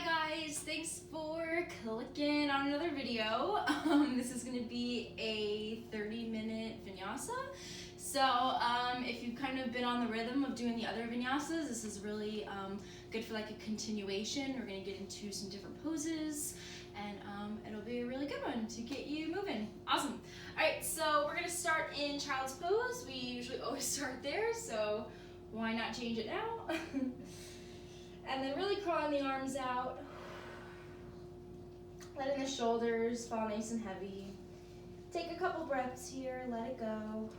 Hi guys, thanks for clicking on another video. This is going to be a 30-minute vinyasa. So if you've kind of been on the rhythm of doing the other vinyasas, this is really good for like a continuation. We're going to get into some different poses and it'll be a really good one to get you moving. Awesome. Alright, so we're going to start in child's pose. We usually always start there, so why not change it now? And then really crawling the arms out, letting the shoulders fall nice and heavy. Take a couple breaths here, let it go.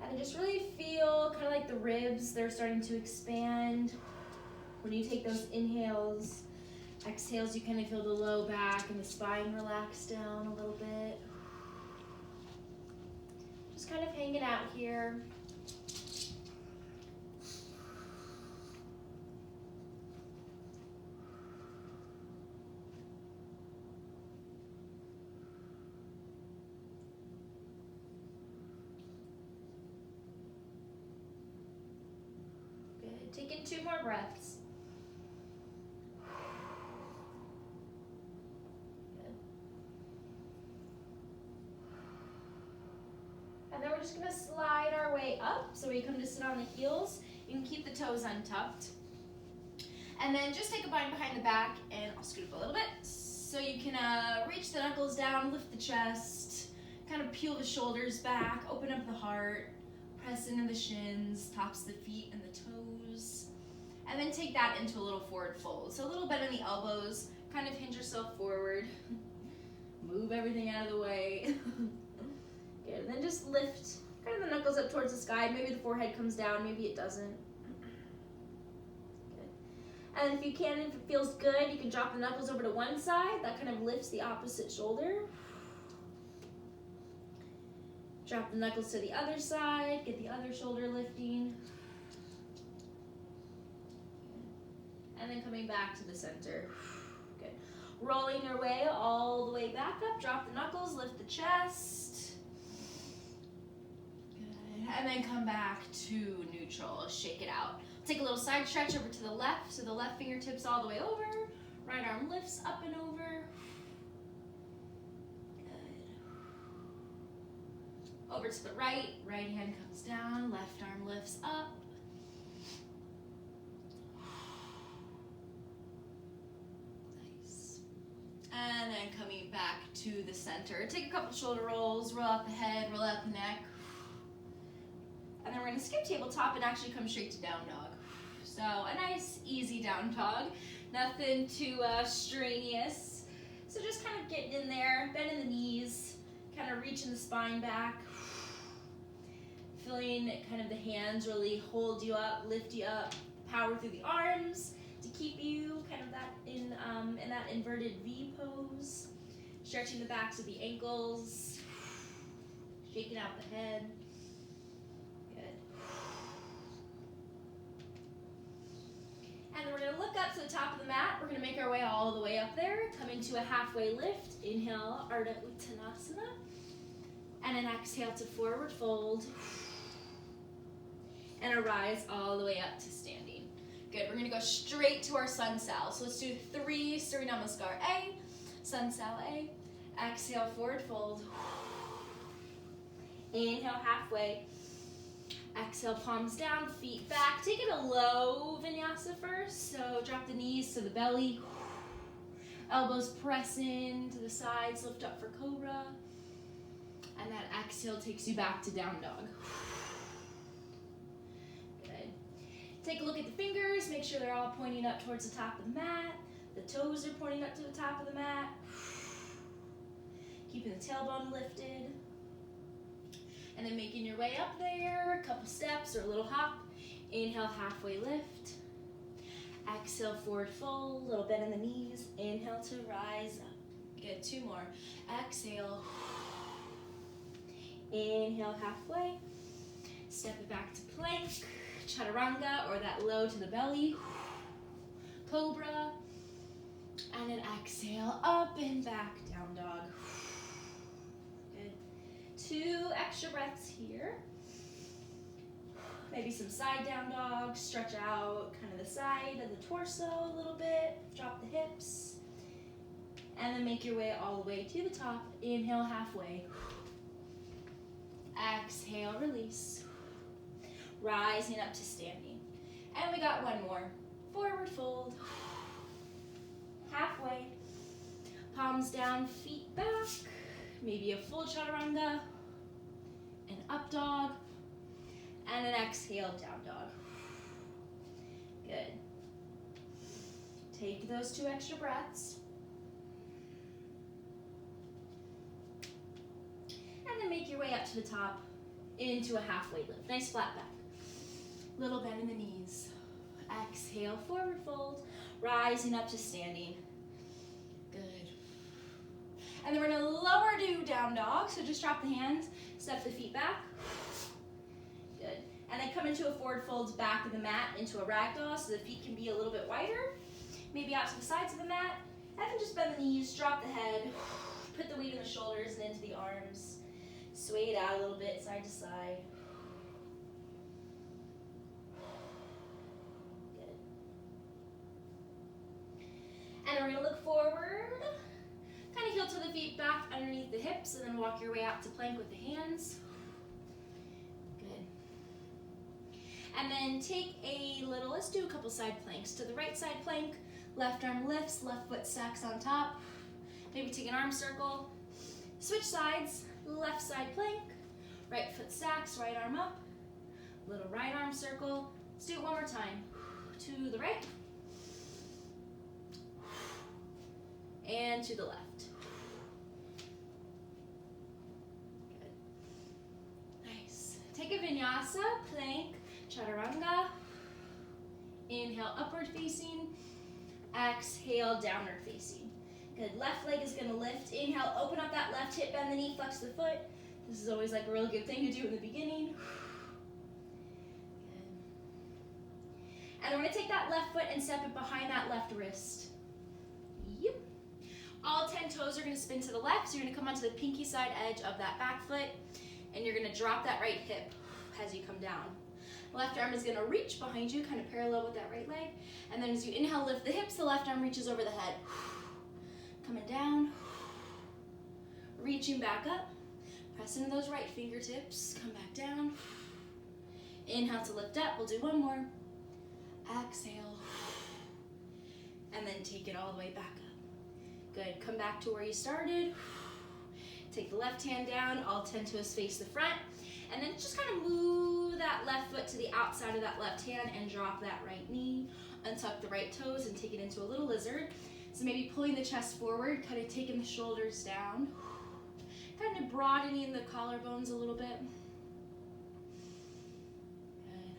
And then just really feel kind of like the ribs, they're starting to expand. When you take those inhales, exhales, you kind of feel the low back and the spine relax down a little bit. Just kind of hanging out here. Good. Take in 2 more breaths. And then we're just gonna slide our way up. So we come to sit on the heels. You can keep the toes untucked. And then just take a bind behind the back and I'll scoot up a little bit. So you can reach the knuckles down, lift the chest, kind of peel the shoulders back, open up the heart, press into the shins, tops of the feet and the toes. And then take that into a little forward fold. So a little bend in the elbows, kind of hinge yourself forward. Move everything out of the way. Good, and then just lift kind of the knuckles up towards the sky. Maybe the forehead comes down, maybe it doesn't. Good. And if you can, if it feels good, you can drop the knuckles over to one side. That kind of lifts the opposite shoulder. Drop the knuckles to the other side, get the other shoulder lifting. And then coming back to the center. Good. Rolling your way all the way back up, drop the knuckles, lift the chest. And then come back to neutral, shake it out. Take a little side stretch over to the left, so the left fingertips all the way over, right arm lifts up and over. Good. Over to the right, right hand comes down, left arm lifts up. Nice. And then coming back to the center. Take a couple shoulder rolls, roll out the head, roll out the neck. And then we're going to skip tabletop and actually come straight to down dog. So a nice, easy down dog. Nothing too strenuous. So just kind of getting in there, bending the knees, kind of reaching the spine back. Feeling kind of the hands really hold you up, lift you up, power through the arms to keep you kind of that in that inverted V pose. Stretching the backs of the ankles, shaking out the head. And then we're going to look up to the top of the mat. We're going to make our way all the way up there. Come into a halfway lift. Inhale, Ardha Uttanasana. And then exhale to forward fold. And arise all the way up to standing. Good. We're going to go straight to our sun sal. So let's do 3 Surya Namaskar A, sun sal A. Exhale, forward fold. Inhale, halfway. Exhale, palms down, feet back. Take it a low vinyasa first. So drop the knees to the belly. Elbows press in to the sides, lift up for cobra. And that exhale takes you back to down dog. Good. Take a look at the fingers. Make sure they're all pointing up towards the top of the mat. The toes are pointing up to the top of the mat. Keeping the tailbone lifted. And then making your way up there, a couple steps or a little hop. Inhale, halfway lift. Exhale, forward fold, little bend in the knees. Inhale to rise up. Good, 2 more. Exhale. Inhale, halfway. Step it back to plank, chaturanga, or that low to the belly. Cobra. And then exhale, up and back, down dog. Good. 2 extra breaths here. Maybe some side down dog, stretch out kind of the side of the torso a little bit, drop the hips, and then make your way all the way to the top. Inhale halfway. Exhale, release. Rising up to standing. And we got one more. Forward fold. Halfway. Palms down, feet back. Maybe a full chaturanga. An up dog. And an exhale, down dog. Good. Take those 2 extra breaths. And then make your way up to the top into a halfway lift. Nice flat back. Little bend in the knees. Exhale, forward fold. Rising up to standing. Good. And then we're gonna lower do down dog. So just drop the hands, step the feet back. Good. And then come into a forward fold back of the mat into a ragdoll so the feet can be a little bit wider. Maybe out to the sides of the mat. And then just bend the knees, drop the head. Put the weight in the shoulders and into the arms. Sway it out a little bit, side to side. Good. And we're gonna look forward. Kind of heel to the feet back underneath the hips and then walk your way out to plank with the hands. Good. And then let's do a couple side planks. To the right side plank, left arm lifts, left foot stacks on top. Maybe take an arm circle. Switch sides. Left side plank, right foot stacks, right arm up, little right arm circle. Let's do it one more time. To the right, and to the left. Good. Nice. Take a vinyasa, plank, chaturanga. Inhale, upward facing. Exhale, downward facing. Good, left leg is gonna lift. Inhale, open up that left hip, bend the knee, flex the foot. This is always like a really good thing to do in the beginning. Good. And we're gonna take that left foot and step it behind that left wrist. Yep. All 10 toes are gonna spin to the left, so you're gonna come onto the pinky side edge of that back foot, and you're gonna drop that right hip as you come down. Left arm is gonna reach behind you, kind of parallel with that right leg, and then as you inhale, lift the hips, the left arm reaches over the head. Coming down, reaching back up, press into those right fingertips, come back down. Inhale to lift up, we'll do one more. Exhale, and then take it all the way back up. Good, come back to where you started. Take the left hand down, all 10 toes face the front, and then just kind of move that left foot to the outside of that left hand and drop that right knee. Untuck the right toes and take it into a little lizard. So maybe pulling the chest forward, kind of taking the shoulders down. Kind of broadening the collarbones a little bit. Good.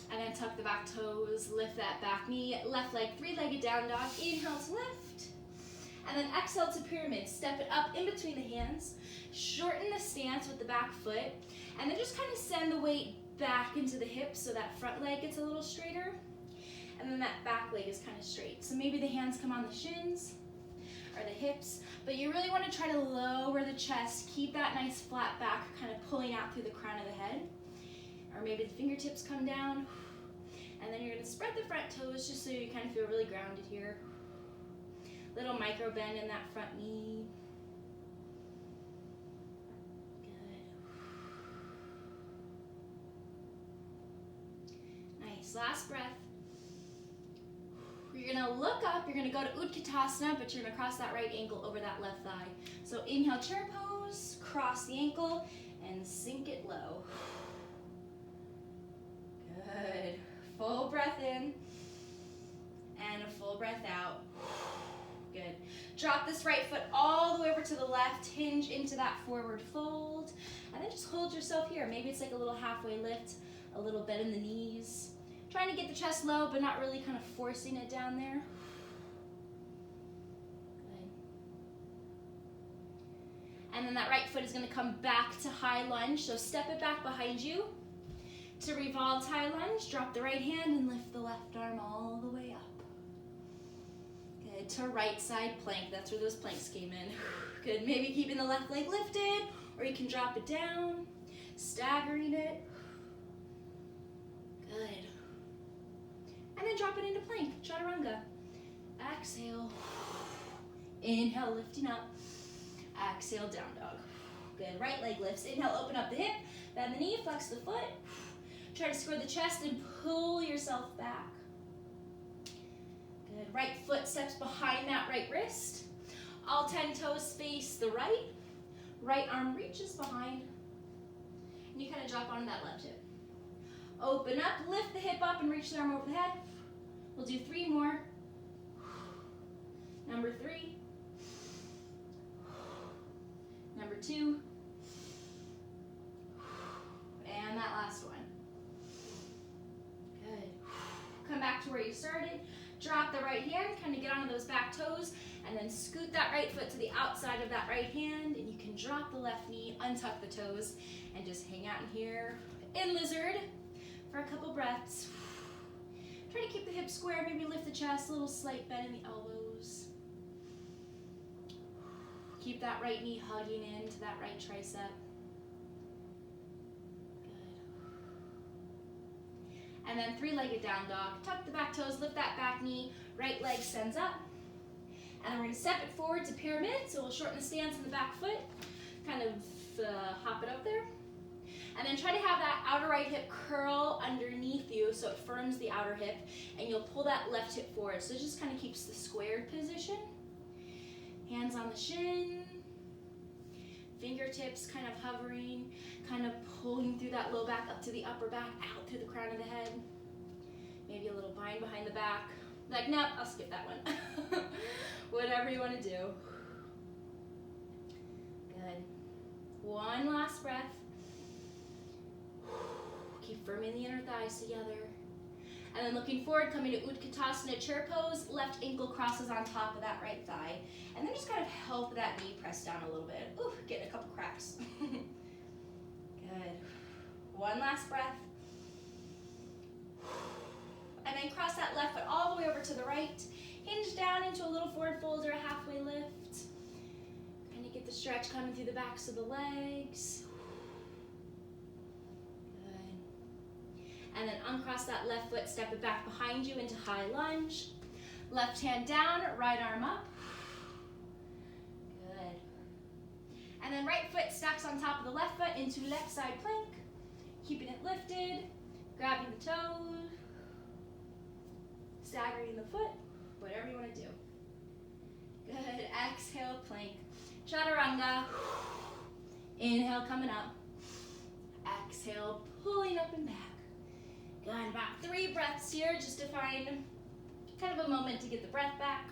And then tuck the back toes, lift that back knee, left leg, 3-legged down dog. Inhale to lift. And then exhale to pyramid. Step it up in between the hands. Shorten the stance with the back foot. And then just kind of send the weight back into the hips so that front leg gets a little straighter. And then that back leg is kind of straight. So maybe the hands come on the shins or the hips, but you really want to try to lower the chest, keep that nice flat back kind of pulling out through the crown of the head. Or maybe the fingertips come down. And then you're going to spread the front toes just so you kind of feel really grounded here. Little micro bend in that front knee. Good. Nice, last breath. You're gonna look up, you're gonna go to Utkatasana, but you're gonna cross that right ankle over that left thigh. So inhale, chair pose, cross the ankle, and sink it low. Good. Full breath in, and a full breath out. Good. Drop this right foot all the way over to the left, hinge into that forward fold, and then just hold yourself here. Maybe it's like a little halfway lift, a little bend in the knees. Trying to get the chest low, but not really kind of forcing it down there. Good. And then that right foot is going to come back to high lunge, so step it back behind you. To revolve high lunge, drop the right hand and lift the left arm all the way up. Good, to right side plank, that's where those planks came in. Good, maybe keeping the left leg lifted, or you can drop it down, staggering it. Good. And then drop it into plank, chaturanga. Exhale. Inhale, lifting up. Exhale, down dog. Good, right leg lifts. Inhale, open up the hip, bend the knee, flex the foot. Try to square the chest and pull yourself back. Good, right foot steps behind that right wrist. All 10 toes face the right. Right arm reaches behind. And you kind of drop onto that left hip. Open up, lift the hip up and reach the arm over the head. We'll do 3 more. Number 3. Number 2. And that last one. Good. Come back to where you started. Drop the right hand, kind of get onto those back toes, and then scoot that right foot to the outside of that right hand, and you can drop the left knee, untuck the toes, and just hang out in here in lizard for a couple breaths. Try to keep the hips square, maybe lift the chest, a little slight bend in the elbows. Keep that right knee hugging into that right tricep. And then 3-legged down dog. Tuck the back toes, lift that back knee, right leg sends up. And then we're gonna step it forward to pyramid, so we'll shorten the stance in the back foot, kind of hop it up there. And then try to have that outer right hip curl underneath you so it firms the outer hip, and you'll pull that left hip forward. So it just kind of keeps the squared position. Hands on the shin. Fingertips kind of hovering, kind of pulling through that low back up to the upper back, out through the crown of the head. Maybe a little bind behind the back. Like, nope, I'll skip that one. Whatever you want to do. Good. One last breath. Keep firming the inner thighs together. And then looking forward, coming to Utkatasana chair pose, left ankle crosses on top of that right thigh. And then just kind of help that knee press down a little bit. Ooh, getting a couple cracks. Good. One last breath. And then cross that left foot all the way over to the right. Hinge down into a little forward fold or a halfway lift. Kind of get the stretch coming through the backs of the legs. And then uncross that left foot, step it back behind you into high lunge. Left hand down, right arm up. Good. And then right foot stacks on top of the left foot into left side plank. Keeping it lifted, grabbing the toes, staggering the foot, whatever you want to do. Good, exhale, plank. Chaturanga. Inhale, coming up. Exhale, pulling up and back. Good, about 3 breaths here, just to find kind of a moment to get the breath back.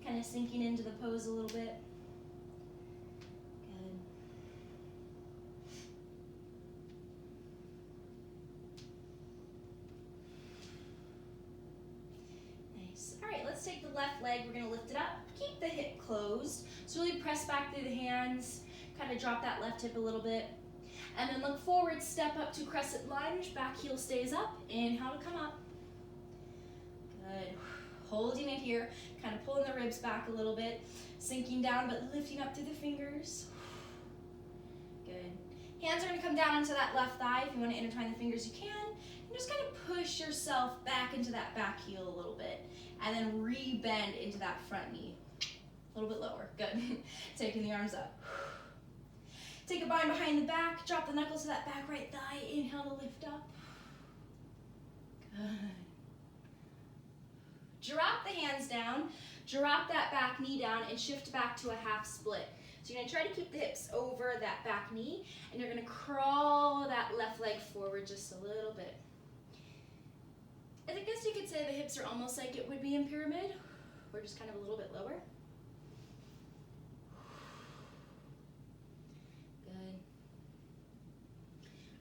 Kind of sinking into the pose a little bit. Good. Nice. All right, let's take the left leg, we're gonna lift it up. Keep the hip closed. So really press back through the hands, kind of drop that left hip a little bit. And then look forward, step up to crescent lunge, back heel stays up, inhale to come up. Good, holding it here, kind of pulling the ribs back a little bit, sinking down but lifting up through the fingers. Good, hands are gonna come down onto that left thigh. If you wanna intertwine the fingers, you can. And just kind of push yourself back into that back heel a little bit, and then re-bend into that front knee. A little bit lower, good. Taking the arms up. Take a bind behind the back, drop the knuckles to that back right thigh, inhale to lift up. Good. Drop the hands down, drop that back knee down, and shift back to a half split. So you're gonna try to keep the hips over that back knee, and you're gonna crawl that left leg forward just a little bit. And I guess you could say the hips are almost like it would be in pyramid, or just kind of a little bit lower.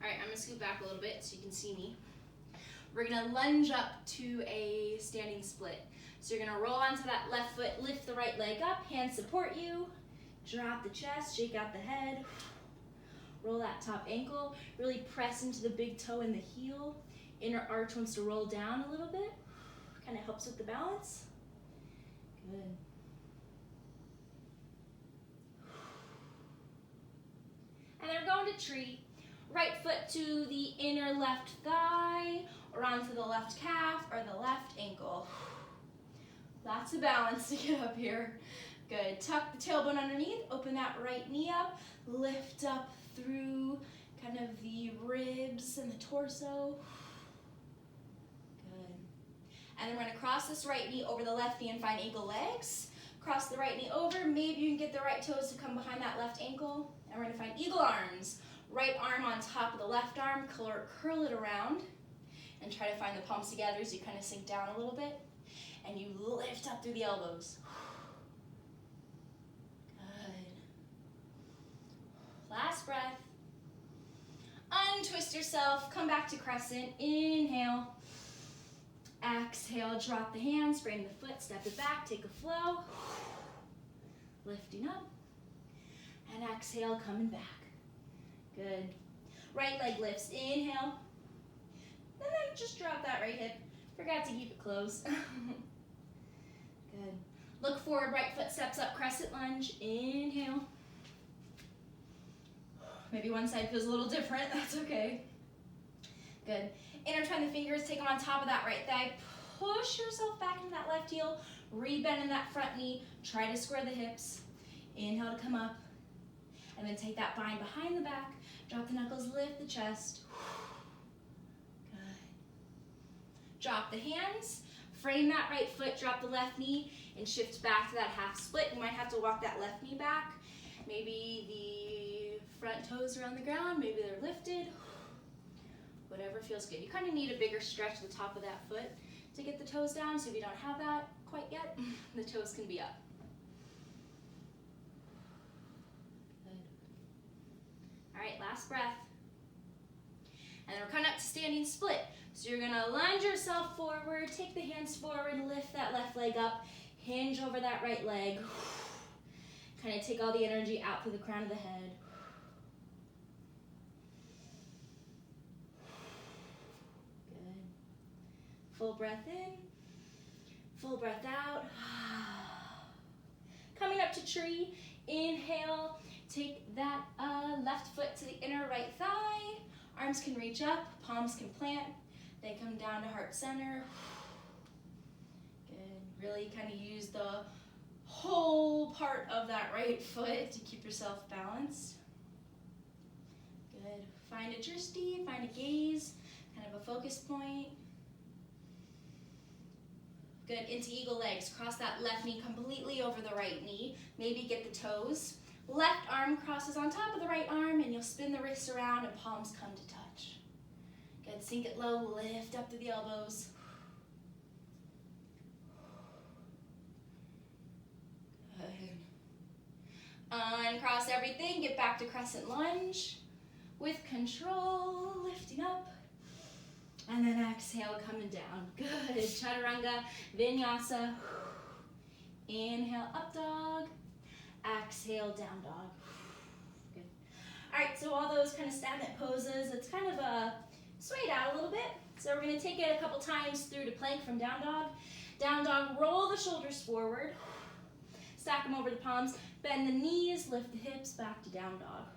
All right, I'm gonna scoot back a little bit so you can see me. We're gonna lunge up to a standing split. So you're gonna roll onto that left foot, lift the right leg up, hands support you, drop the chest, shake out the head, roll that top ankle, really press into the big toe and the heel. Inner arch wants to roll down a little bit, kind of helps with the balance. Good. to tree. Right foot to the inner left thigh, or onto the left calf, or the left ankle. Lots of balance to get up here. Good. Tuck the tailbone underneath, open that right knee up, lift up through kind of the ribs and the torso. Good. And then we're gonna cross this right knee over the left knee and find ankle legs. Cross the right knee over, maybe you can get the right toes to come behind that left ankle. And we're gonna find eagle arms. Right arm on top of the left arm, curl it around, and try to find the palms together as you kind of sink down a little bit. And you lift up through the elbows. Good. Last breath. Untwist yourself, come back to crescent, inhale. Exhale, drop the hands, frame the foot, step it back, take a flow. Lifting up. And exhale, coming back. Good. Right leg lifts, inhale. And then just drop that right hip. Forgot to keep it closed. Good. Look forward, right foot steps up, crescent lunge, inhale. Maybe one side feels a little different, that's okay. Good. Intertwine the fingers, take them on top of that right thigh. Push yourself back into that left heel, rebend in that front knee, try to square the hips. Inhale to come up. And then take that bind behind the back, drop the knuckles, lift the chest. Good. Drop the hands, frame that right foot, drop the left knee, and shift back to that half split. You might have to walk that left knee back. Maybe the front toes are on the ground, maybe they're lifted. Whatever feels good. You kind of need a bigger stretch at the top of that foot to get the toes down, so if you don't have that quite yet, the toes can be up. All right, last breath. And we're coming up to standing split. So you're gonna lunge yourself forward, take the hands forward, lift that left leg up, hinge over that right leg. Kind of take all the energy out through the crown of the head. Good. Full breath in, full breath out. Coming up to tree, inhale. Take that left foot to the inner right thigh. Arms can reach up, palms can plant. They come down to heart center. Good. Really kind of use the whole part of that right foot to keep yourself balanced. Good. Find a drishti, find a gaze, kind of a focus point. Good. Into eagle legs. Cross that left knee completely over the right knee. Maybe get the toes. Left arm crosses on top of the right arm, and you'll spin the wrists around and palms come to touch. Good, sink it low, lift up through the elbows. Good. Uncross everything, get back to crescent lunge. With control, lifting up. And then exhale, coming down. Good, chaturanga, vinyasa. Inhale, up dog. Exhale, down dog. Good. All right, so all those kind of stagnant poses, it's kind of swayed out a little bit. So we're gonna take it a couple times through to plank from down dog. Down dog, roll the shoulders forward. Stack them over the palms. Bend the knees, lift the hips, back to down dog.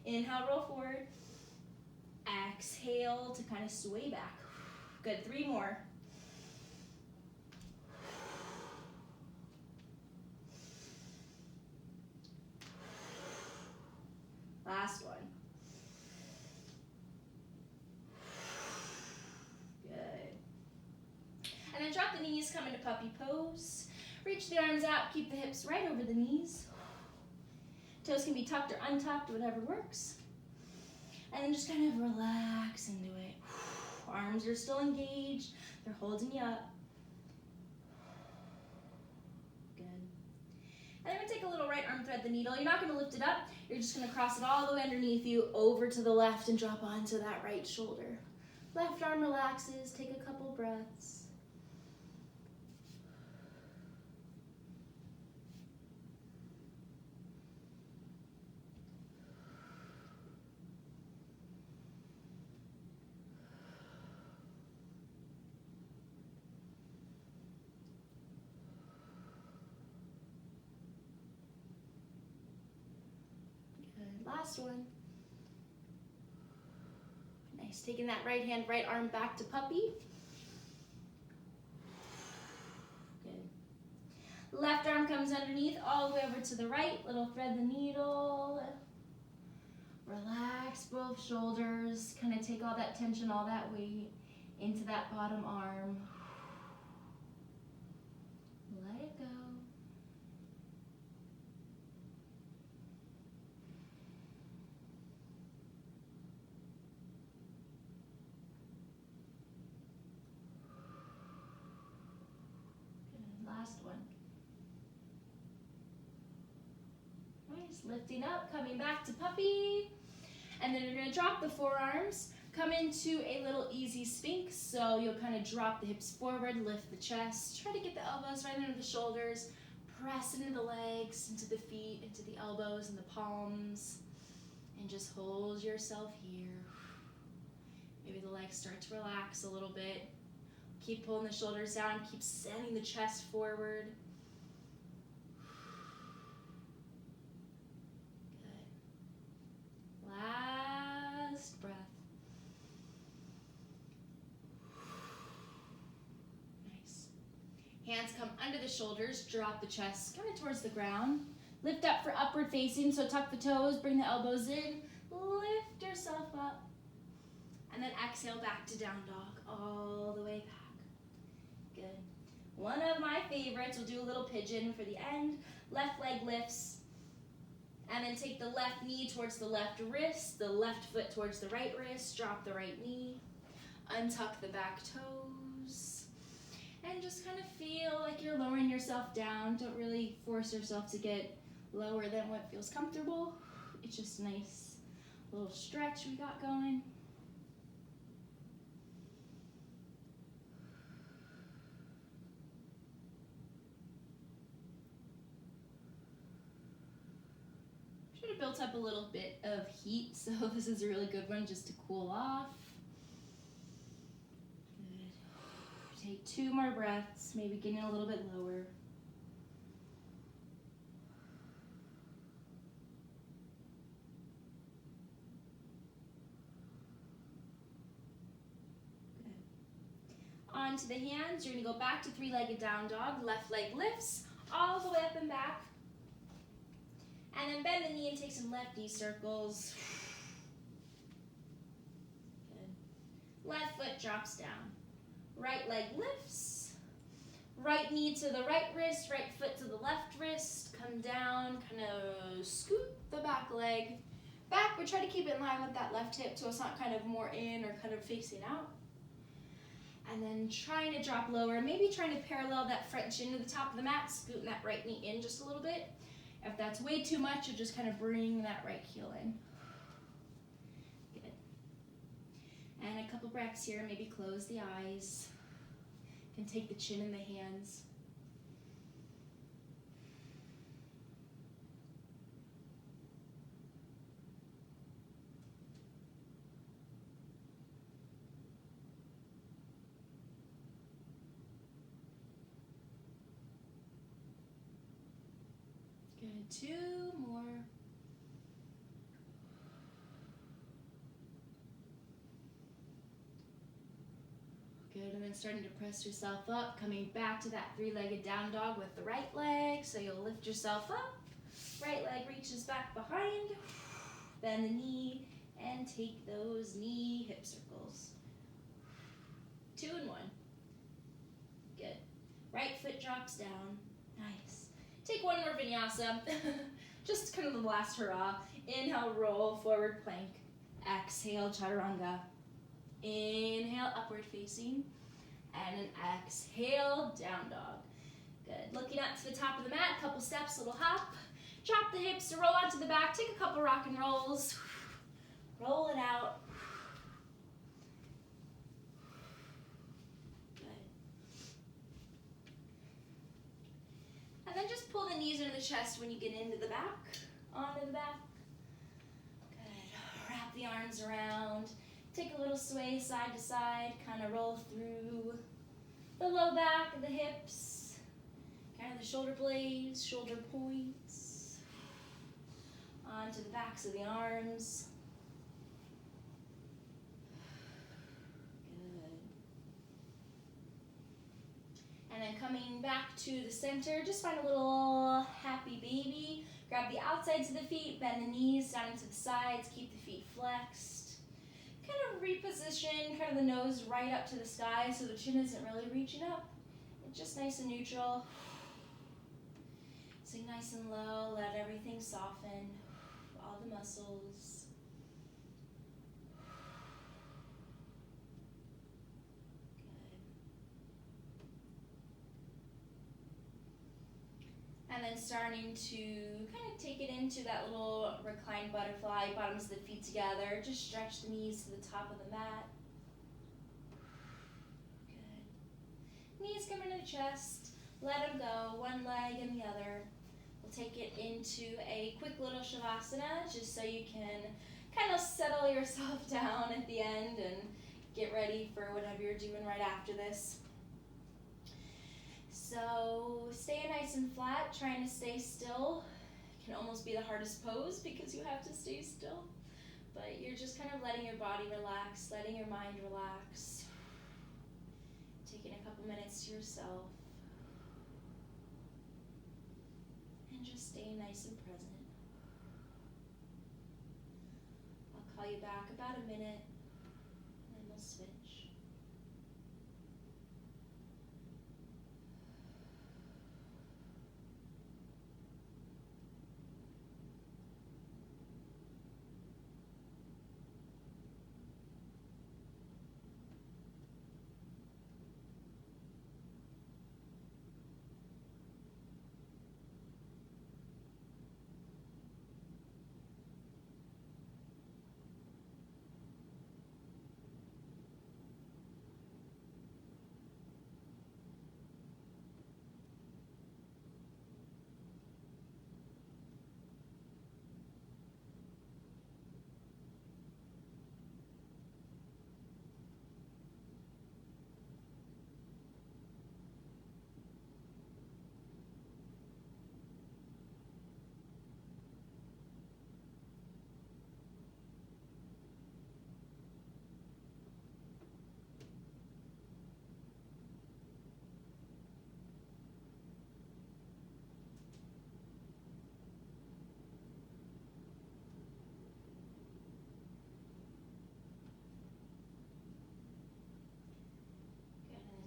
Inhale, roll forward. Exhale to kind of sway back. Good, 3 more. Last one. Good. And then drop the knees, come into puppy pose. Reach the arms out, keep the hips right over the knees. Toes can be tucked or untucked, whatever works. And then just kind of relax into it. Arms are still engaged, they're holding you up. Good. And then we're gonna take a little right arm, thread the needle. You're not gonna lift it up, you're just gonna cross it all the way underneath you, over to the left and drop onto that right shoulder. Left arm relaxes, take a couple breaths. Last one. Nice. Taking that right hand, right arm back to puppy. Good. Left arm comes underneath, all the way over to the right. Little thread the needle. Relax both shoulders. Kind of take all that tension, all that weight into that bottom arm. Let it go. Last one. Nice, lifting up, coming back to puppy. And then you're gonna drop the forearms, come into a little easy sphinx. So you'll kind of drop the hips forward, lift the chest, try to get the elbows right under the shoulders, press into the legs, into the feet, into the elbows and the palms, and just hold yourself here. Maybe the legs start to relax a little bit. Keep pulling the shoulders down, keep sending the chest forward. Good. Last breath. Nice. Hands come under the shoulders, drop the chest kind of towards the ground. Lift up for upward facing, so tuck the toes, bring the elbows in, lift yourself up. And then exhale back to down dog, all the way back. Good. One of my favorites, we'll do a little pigeon for the end. Left leg lifts, and then take the left knee towards the left wrist, the left foot towards the right wrist, drop the right knee, untuck the back toes, and just kind of feel like you're lowering yourself down. Don't really force yourself to get lower than what feels comfortable. It's just a nice little stretch we got going. Should have built up a little bit of heat, so this is a really good one just to cool off. Good. Take 2 more breaths, maybe getting a little bit lower. Good. Onto the hands, you're gonna go back to 3-legged down dog. Left leg lifts all the way up and back. And then bend the knee and take some lefty circles. Good. Left foot drops down. Right leg lifts. Right knee to the right wrist, right foot to the left wrist. Come down, kind of scoot the back leg back, but try to keep it in line with that left hip so it's not kind of more in or kind of facing out. And then trying to drop lower, maybe trying to parallel that front shin to the top of the mat, scooting that right knee in just a little bit. If that's way too much, you'll just kind of bring that right heel in. Good. And a couple breaths here, maybe close the eyes. You can take the chin in the hands. Good, 2 more. Good, and then starting to press yourself up, coming back to that 3-legged down dog with the right leg. So you'll lift yourself up, right leg reaches back behind, bend the knee, and take those knee hip circles. 2 and 1. Good. Right foot drops down. Nice. Take 1 more vinyasa. Just kind of the last hurrah. Inhale, roll, forward plank. Exhale, chaturanga. Inhale, upward facing. And an exhale, down dog. Good. Looking up to the top of the mat, couple steps, little hop. Drop the hips to roll onto the back. Take a couple rock and rolls. Roll it out. And then just pull the knees into the chest when you get into the back, onto the back. Good. Wrap the arms around. Take a little sway side to side, kind of roll through the low back, the hips, kind of the shoulder blades, shoulder points, onto the backs of the arms. And then coming back to the center, just find a little happy baby. Grab the outsides of the feet, bend the knees down into the sides, keep the feet flexed. Kind of reposition, kind of the nose right up to the sky so the chin isn't really reaching up. It's just nice and neutral. Sing nice and low, let everything soften, all the muscles. And then starting to kind of take it into that little reclined butterfly, bottoms of the feet together. Just stretch the knees to the top of the mat. Good. Knees come into the chest. Let them go, one leg and the other. We'll take it into a quick little shavasana, just so you can kind of settle yourself down at the end and get ready for whatever you're doing right after this. So stay nice and flat, trying to stay still. It can almost be the hardest pose because you have to stay still. But you're just kind of letting your body relax, letting your mind relax. Taking a couple minutes to yourself. And just stay nice and present. I'll call you back about a minute, and then we'll switch.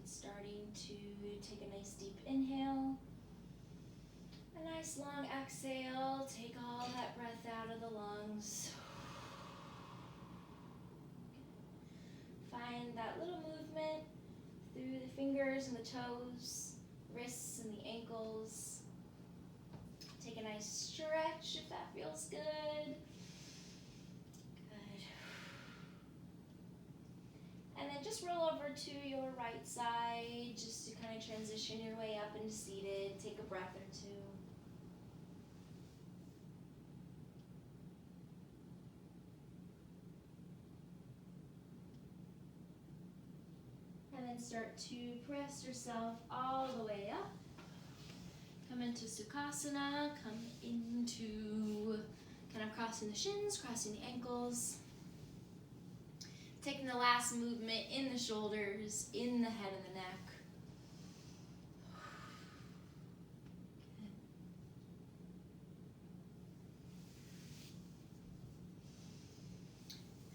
Starting to take a nice deep inhale, a nice long exhale, take all that breath out of the lungs. Find that little movement through the fingers and the toes, wrists and the ankles. Take a nice stretch if that feels good. And then just roll over to your right side, just to kind of transition your way up into seated. Take a breath or two. And then start to press yourself all the way up. Come into Sukhasana, come into kind of crossing the shins, crossing the ankles. Taking the last movement in the shoulders, in the head and the neck.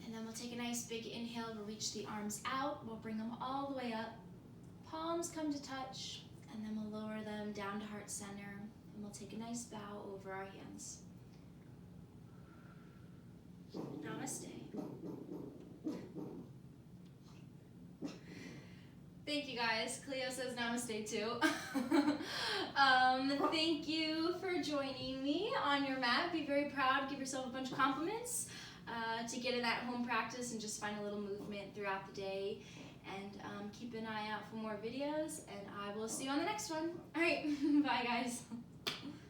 And then we'll take a nice big inhale. We'll reach the arms out. We'll bring them all the way up. Palms come to touch. And then we'll lower them down to heart center. And we'll take a nice bow over our hands. Namaste. Thank you guys. Cleo says namaste too. Thank you for joining me on your mat. Be very proud. Give yourself a bunch of compliments to get in that home practice and just find a little movement throughout the day. And keep an eye out for more videos. And I will see you on the next one. All right. Bye, guys.